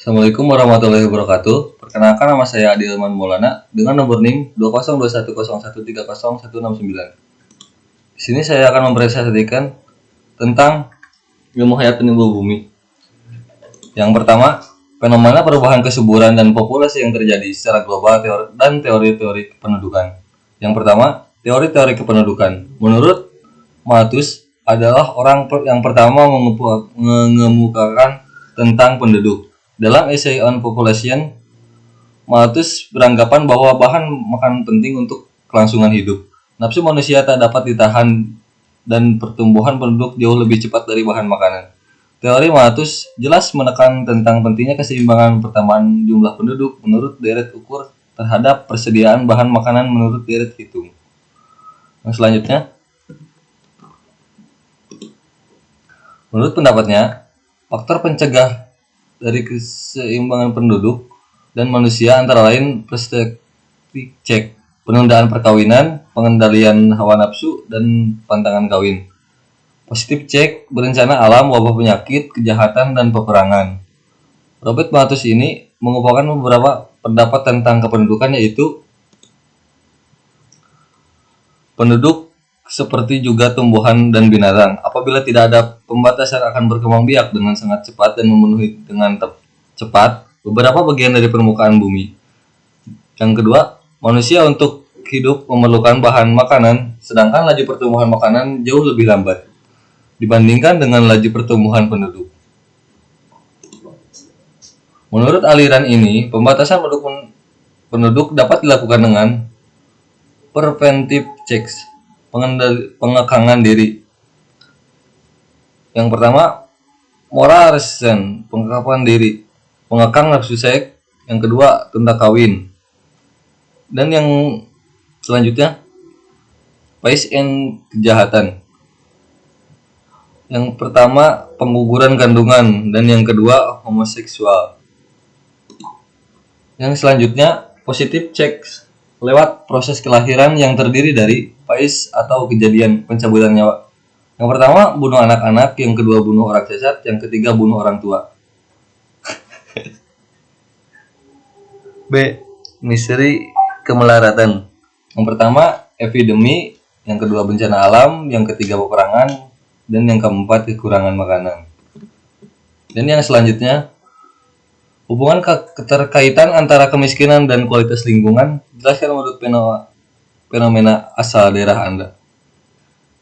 Assalamualaikum warahmatullahi wabarakatuh. Perkenalkan, nama saya Adilman Maulana dengan nomor NIM 202101301669. Di sini saya akan mempresentasikan tentang ilmu hayat penumbuh bumi. Yang pertama, fenomena perubahan kesuburan dan populasi yang terjadi secara global dan teori-teori kependudukan. Yang pertama, teori-teori kependudukan. Menurut Malthus adalah orang yang pertama mengemukakan tentang penduduk. Dalam Essay on Population, Malthus beranggapan bahwa bahan makanan penting untuk kelangsungan hidup. Nafsu manusia tak dapat ditahan dan pertumbuhan penduduk jauh lebih cepat dari bahan makanan. Teori Malthus jelas menekan tentang pentingnya keseimbangan pertambahan jumlah penduduk menurut deret ukur terhadap persediaan bahan makanan menurut deret hitung. Yang selanjutnya, menurut pendapatnya, faktor pencegah dari keseimbangan penduduk dan manusia antara lain perspektif cek, penundaan perkawinan, pengendalian hawa nafsu, dan pantangan kawin. Positif cek, berencana alam, wabah penyakit, kejahatan, dan peperangan. Robert Malthus ini mengumpulkan beberapa pendapat tentang kependudukan, yaitu penduduk seperti juga tumbuhan dan binatang. Apabila tidak ada pembatasan akan berkembang biak dengan sangat cepat dan memenuhi dengan cepat beberapa bagian dari permukaan bumi. Yang kedua, manusia untuk hidup memerlukan bahan makanan, sedangkan laju pertumbuhan makanan jauh lebih lambat dibandingkan dengan laju pertumbuhan penduduk. Menurut aliran ini, pembatasan penduduk dapat dilakukan dengan preventive checks, pengekangan diri. Yang pertama, moral restraint, pengekapan diri, mengekang nafsu seks. Yang kedua, tunda kawin. Dan yang selanjutnya, vice and kejahatan. Yang pertama, pengguguran kandungan, dan yang kedua, homoseksual. Yang selanjutnya, positive checks, lewat proses kelahiran yang terdiri dari vice atau kejadian pencabutan nyawa. Yang pertama, bunuh anak-anak, yang kedua bunuh orang cacat, yang ketiga bunuh orang tua. B. Misteri kemelaratan. Yang pertama, epidemi, yang kedua bencana alam, yang ketiga peperangan, dan yang keempat kekurangan makanan. Dan yang selanjutnya, hubungan keterkaitan antara kemiskinan dan kualitas lingkungan. Jelaskan menurut fenomena asal daerah Anda.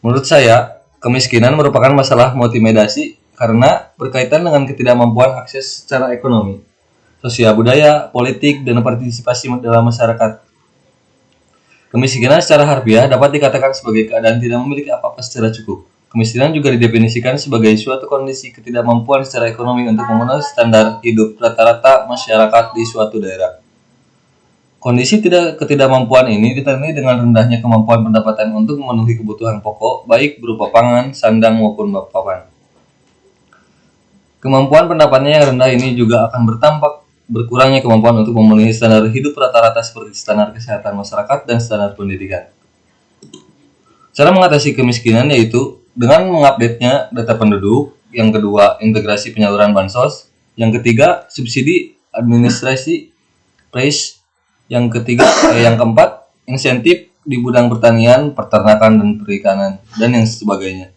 Menurut saya, kemiskinan merupakan masalah multimediasi karena berkaitan dengan ketidakmampuan akses secara ekonomi, sosial, budaya, politik, dan partisipasi dalam masyarakat. Kemiskinan secara harfiah dapat dikatakan sebagai keadaan tidak memiliki apa-apa secara cukup. Kemiskinan juga didefinisikan sebagai suatu kondisi ketidakmampuan secara ekonomi untuk memenuhi standar hidup rata-rata masyarakat di suatu daerah. Kondisi ketidakmampuan ini ditandai dengan rendahnya kemampuan pendapatan untuk memenuhi kebutuhan pokok, baik berupa pangan, sandang, maupun papan. Kemampuan pendapatannya yang rendah ini juga akan bertampak berkurangnya kemampuan untuk memenuhi standar hidup rata-rata seperti standar kesehatan masyarakat dan standar pendidikan. Cara mengatasi kemiskinan yaitu dengan mengupdate-nya data penduduk, yang kedua integrasi penyaluran bansos, yang ketiga subsidi administrasi price, yang keempat insentif di bidang pertanian, peternakan, dan perikanan, dan yang sebagainya.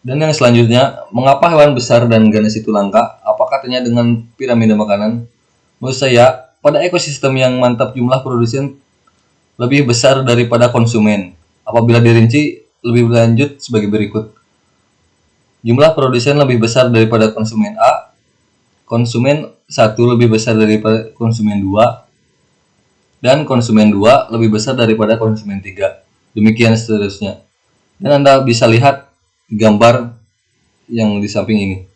Dan yang selanjutnya, mengapa hewan besar dan ganas itu langka? Apa katanya dengan piramida makanan? Menurut saya, pada ekosistem yang mantap jumlah produsen lebih besar daripada konsumen. Apabila dirinci lebih lanjut sebagai berikut. Jumlah produsen lebih besar daripada konsumen A, konsumen 1 lebih besar daripada konsumen 2, dan konsumen 2 lebih besar daripada konsumen 3. Demikian seterusnya. Dan Anda bisa lihat gambar yang di samping ini.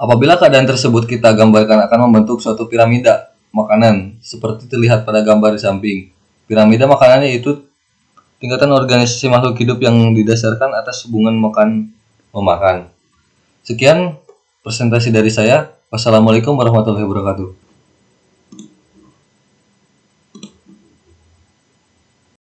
Apabila keadaan tersebut kita gambarkan akan membentuk suatu piramida makanan seperti terlihat pada gambar di samping. Piramida makanan yaitu tingkatan organisasi makhluk hidup yang didasarkan atas hubungan makan-memakan. Sekian presentasi dari saya. Wassalamualaikum warahmatullahi wabarakatuh.